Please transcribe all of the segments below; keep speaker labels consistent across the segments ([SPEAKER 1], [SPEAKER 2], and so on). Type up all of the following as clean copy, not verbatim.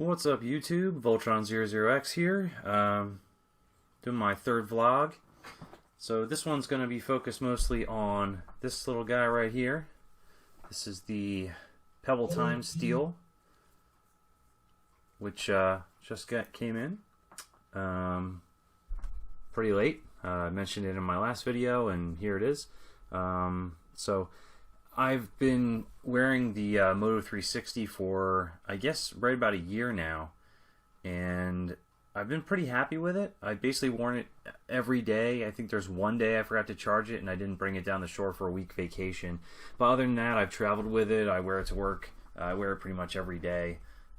[SPEAKER 1] What's up YouTube? Voltron00x here, doing my third vlog. So this one's going to be focused mostly on this little guy right here. This is the Pebble Time Steel, which just came in pretty late. I mentioned it in my last video, and here it is. So I've been wearing the Moto 360 for, I guess, right about a year now, and I've been pretty happy with it. I've basically worn it every day. I think there's one day I forgot to charge it, and I didn't bring it down the shore for a week vacation. But other than that, I've traveled with it. I wear it to work. I wear it pretty much every day.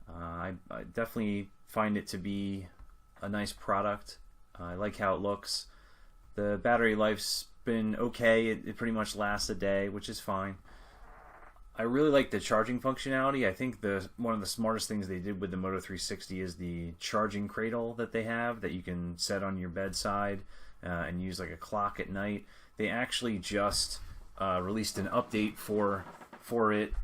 [SPEAKER 1] I definitely find it to be a nice product. I like how it looks. The battery life's been okay. It pretty much lasts a day, which is fine. I really like the charging functionality. I think one of the smartest things they did with the Moto 360 is the charging cradle that they have that you can set on your bedside and use like a clock at night. They actually just released an update for it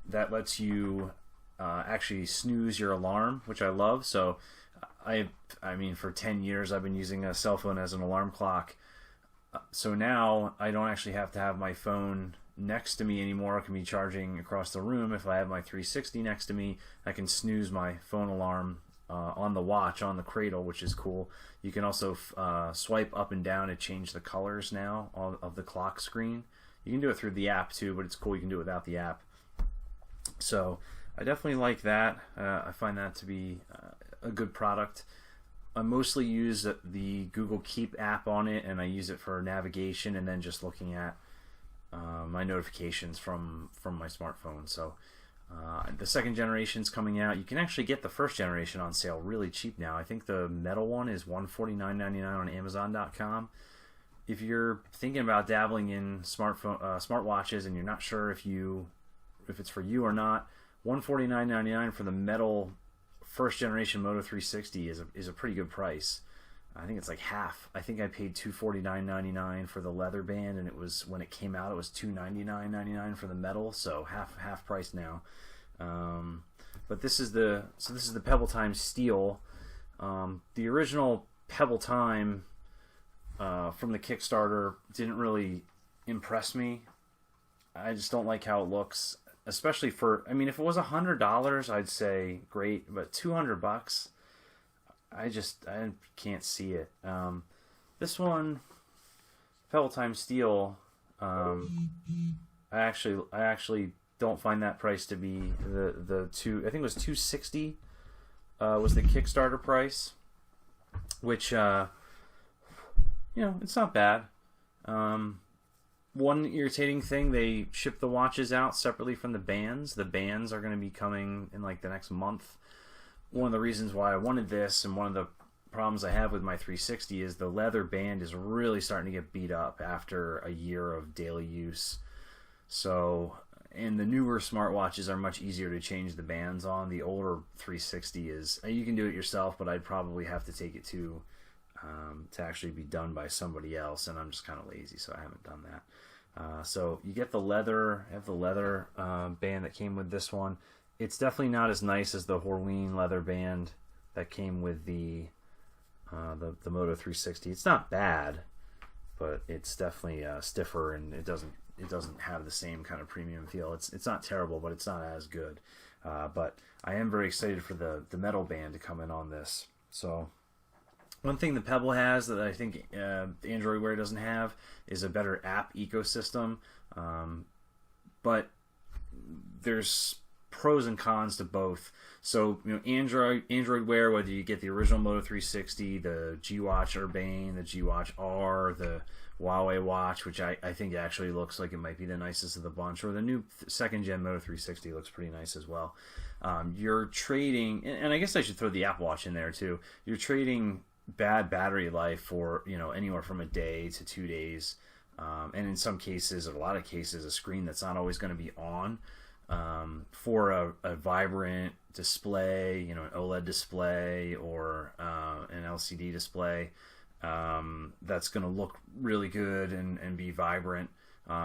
[SPEAKER 1] that lets you actually snooze your alarm, which I love. So I mean, for 10 years I've been using a cell phone as an alarm clock. So now I don't actually have to have my phone next to me anymore. I can be charging across the room. If I have my 360 next to me, I can snooze my phone alarm on the watch, on the cradle, which is cool. You can also swipe up and down to change the colors now of the clock screen. You can do it through the app too, but it's cool you can do it without the app. So I definitely like that. I find that to be a good product. I mostly use the Google Keep app on it, and I use it for navigation and then just looking at my notifications from my smartphone. So the second generation's coming out. You can actually get the first generation on sale really cheap now. I think the metal one is $149.99 on Amazon.com. If you're thinking about dabbling in smartwatches and you're not sure if it's for you or not, $149.99 for the metal first generation Moto 360 is a pretty good price. I think it's like half. I think I paid $249.99 for the leather band, and it was, when it came out, it was $299.99 for the metal, so half price now. But this is the Pebble Time Steel. The original Pebble Time from the Kickstarter didn't really impress me. I just don't like how it looks, especially for, I mean, if it was $100, I'd say great, but $200. I can't see it. This one, Pebble Time Steel, I actually don't find that price to be the two. I think it was $260 was the Kickstarter price, which it's not bad. One irritating thing, they ship the watches out separately from the bands. The bands are going to be coming in like the next month. One of the reasons why I wanted this, and one of the problems I have with my 360, is the leather band is really starting to get beat up after a year of daily use. So, and the newer smartwatches are much easier to change the bands on. The older 360 is, you can do it yourself, but I'd probably have to take it to actually be done by somebody else, and I'm just kind of lazy, so I haven't done that. So you get the leather, band that came with this one. It's definitely not as nice as the Horween leather band that came with the Moto 360. It's not bad, but it's definitely stiffer, and it doesn't have the same kind of premium feel. It's not terrible, but it's not as good. But I am very excited for the metal band to come in on this. So one thing the Pebble has that I think Android Wear doesn't have is a better app ecosystem. But there's pros and cons to both. So, Android Wear, whether you get the original Moto 360, the G-Watch Urbane, the G-Watch R, the Huawei watch, which I think actually looks like it might be the nicest of the bunch, or the new second gen Moto 360 looks pretty nice as well. You're trading, and I guess I should throw the Apple Watch in there too. You're trading bad battery life for anywhere from a day to 2 days, and in some cases, or a lot of cases, a screen that's not always going to be on. For a vibrant display, an OLED display or an LCD display that's going to look really good and be vibrant.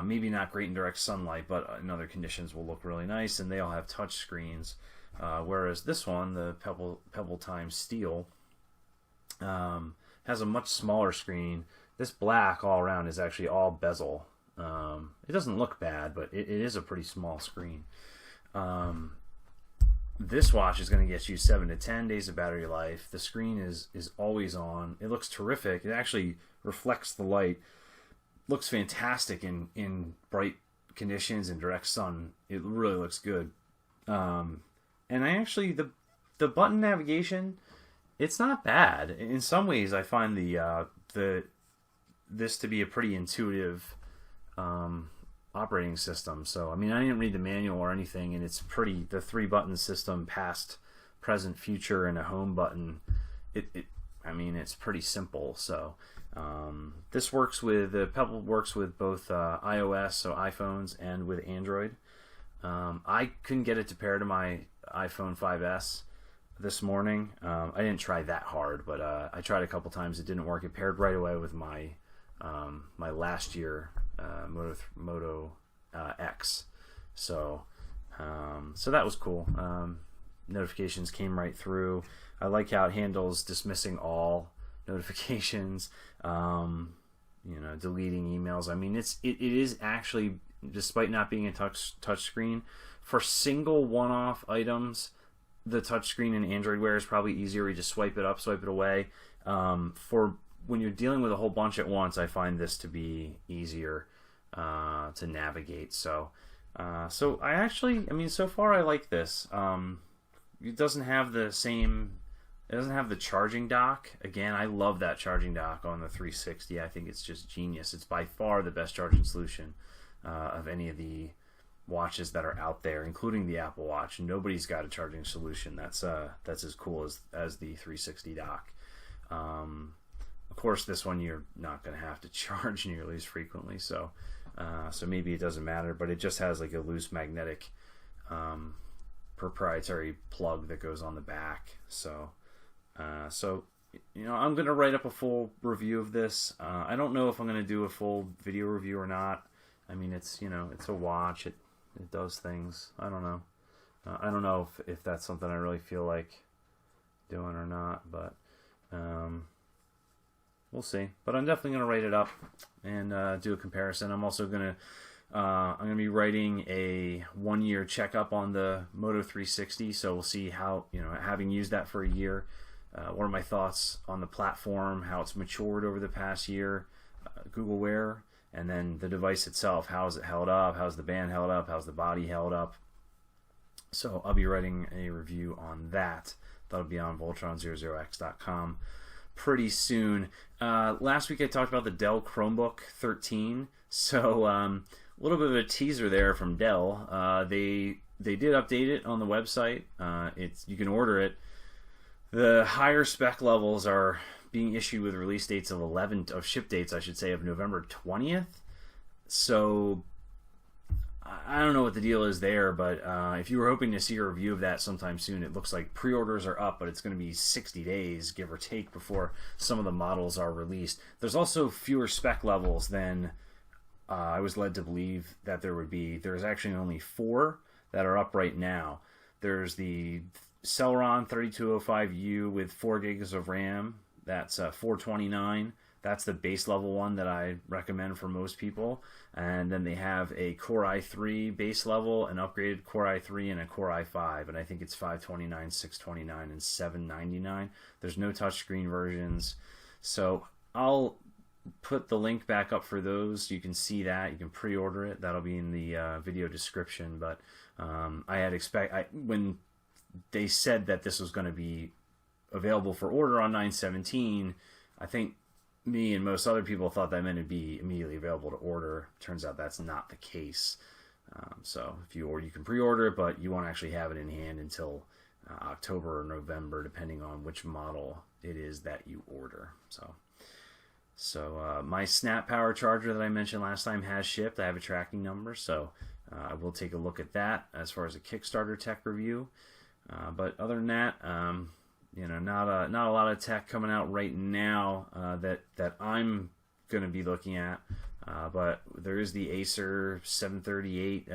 [SPEAKER 1] Maybe not great in direct sunlight, but in other conditions will look really nice, and they all have touch screens. whereas this one, the Pebble Time Steel, has a much smaller screen. This black all around is actually all bezel. It doesn't look bad, but it is a pretty small screen. This watch is going to get you 7 to 10 days of battery life. The screen is always on. It looks terrific. It actually reflects the light. Looks fantastic in bright conditions and direct sun. It really looks good. And I actually, the button navigation, it's not bad. In some ways, I find this to be a pretty intuitive operating system. So, I mean, I didn't read the manual or anything, and it's pretty, the 3-button system, past, present, future, and a home button, I mean, it's pretty simple. So, this works with, the Pebble works with both iOS, so iPhones, and with Android. I couldn't get it to pair to my iPhone 5S this morning. I didn't try that hard, but I tried a couple times. It didn't work. It paired right away with my my last year Moto X. So that was cool. Notifications came right through. I like how it handles dismissing all notifications, deleting emails. I mean, it is actually, despite not being a touch screen, for single one-off items, the touchscreen in Android Wear is probably easier. You just swipe it up, swipe it away. For when you're dealing with a whole bunch at once, I find this to be easier to navigate. So I actually, I mean, so far I like this. It doesn't have the same, it doesn't have the charging dock. Again, I love that charging dock on the 360. I think it's just genius. It's by far the best charging solution of any of the watches that are out there, including the Apple Watch. Nobody's got a charging solution that's as cool as the 360 dock. Of course, this one you're not going to have to charge nearly as frequently, so maybe it doesn't matter. But it just has like a loose magnetic proprietary plug that goes on the back. So I'm going to write up a full review of this. I don't know if I'm going to do a full video review or not. I mean, it's a watch. It does things. I don't know. I don't know if that's something I really feel like doing or not, but we'll see. But I'm definitely going to write it up and do a comparison. I'm also going to be writing a 1-year checkup on the Moto 360, so we'll see how, having used that for a year, what are my thoughts on the platform, how it's matured over the past year, Google Wear, and then the device itself, how is it held up, how's the band held up, how's the body held up. So I'll be writing a review on that. That'll be on Voltron00x.com pretty soon. Last week I talked about the Dell Chromebook 13, so a little bit of a teaser there from Dell. They did update it on the website. You can order it. The higher spec levels are being issued with release dates of ship dates, I should say, of November 20th. So I don't know what the deal is there, but if you were hoping to see a review of that sometime soon, it looks like pre-orders are up, but it's going to be 60 days, give or take, before some of the models are released. There's also fewer spec levels than I was led to believe that there would be. There's actually only 4 that are up right now. There's the Celeron 3205U with 4 gigs of RAM. That's $429. That's the base level one that I recommend for most people. And then they have a Core i3 base level, an upgraded Core i3, and a Core i5. And I think it's $529, $629, and $799. There's no touchscreen versions. So I'll put the link back up for those. You can see that. You can pre-order it. That'll be in the video description. But I had when they said that this was going to be available for order on 9/17, I think me and most other people thought that meant it'd be immediately available to order. Turns out that's not the case. So if you can pre-order it, but you won't actually have it in hand until October or November, depending on which model it is that you order. So my Snap Power charger that I mentioned last time has shipped. I have a tracking number, so I will take a look at that as far as a Kickstarter tech review. But other than that, not a lot of tech coming out right now that I'm going to be looking at. But there is the Acer 738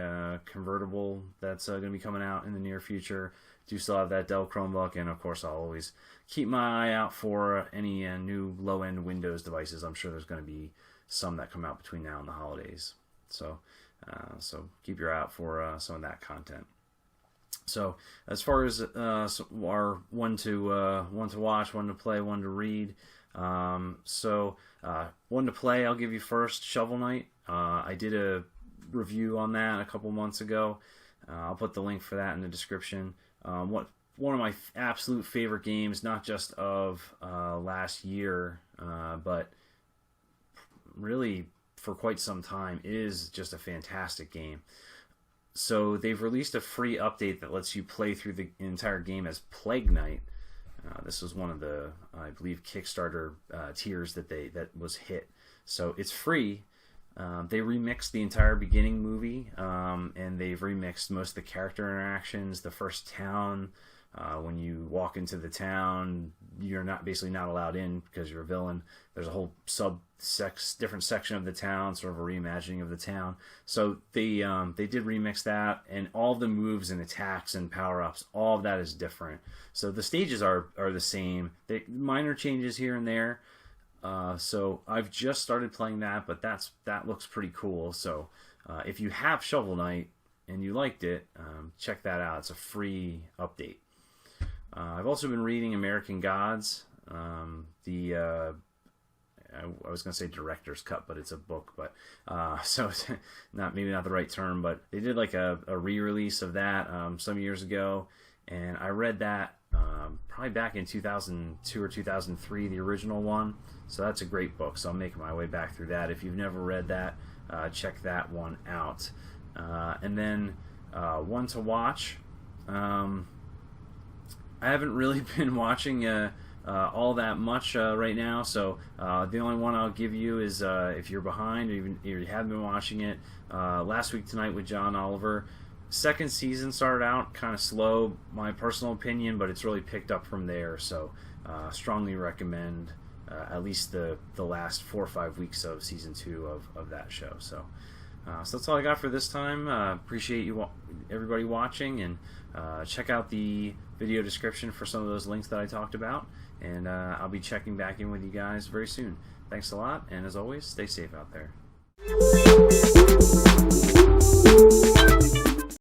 [SPEAKER 1] convertible that's going to be coming out in the near future. Do still have that Dell Chromebook, and of course I'll always keep my eye out for any new low-end Windows devices. I'm sure there's going to be some that come out between now and the holidays. So keep your eye out for some of that content. So as far as our one to watch, one to play, one to read. One to play, I'll give you first. Shovel Knight. I did a review on that a couple months ago. I'll put the link for that in the description. One of my absolute favorite games, not just of last year, but really for quite some time. It is just a fantastic game. So they've released a free update that lets you play through the entire game as Plague Knight. This was one of the, I believe, Kickstarter tiers that was hit. So it's free. They remixed the entire beginning movie, and they've remixed most of the character interactions. The first town, when you walk into the town, you're basically not allowed in because you're a villain. There's a whole different section of the town, sort of a reimagining of the town. So they did remix that, and all the moves and attacks and power-ups, all of that is different. So the stages are the same. Minor changes here and there. So I've just started playing that, but that looks pretty cool. So if you have Shovel Knight and you liked it, check that out. It's a free update. I've also been reading American Gods. I was going to say director's cut, but it's a book. But so it's maybe not the right term, but they did like a re-release of that some years ago, and I read that probably back in 2002 or 2003, the original one. So that's a great book. So I'm making my way back through that. If you've never read that, check that one out. And then one to watch. I haven't really been watching all that much right now, so the only one I'll give you is if you're behind or even if you haven't been watching it, Last Week Tonight with John Oliver. Second season started out kind of slow, my personal opinion, but it's really picked up from there, so strongly recommend at least the last 4 or 5 weeks of season 2 of that show. So that's all I got for this time. Appreciate everybody watching, and check out the video description for some of those links that I talked about, and I'll be checking back in with you guys very soon. Thanks a lot, and as always, stay safe out there.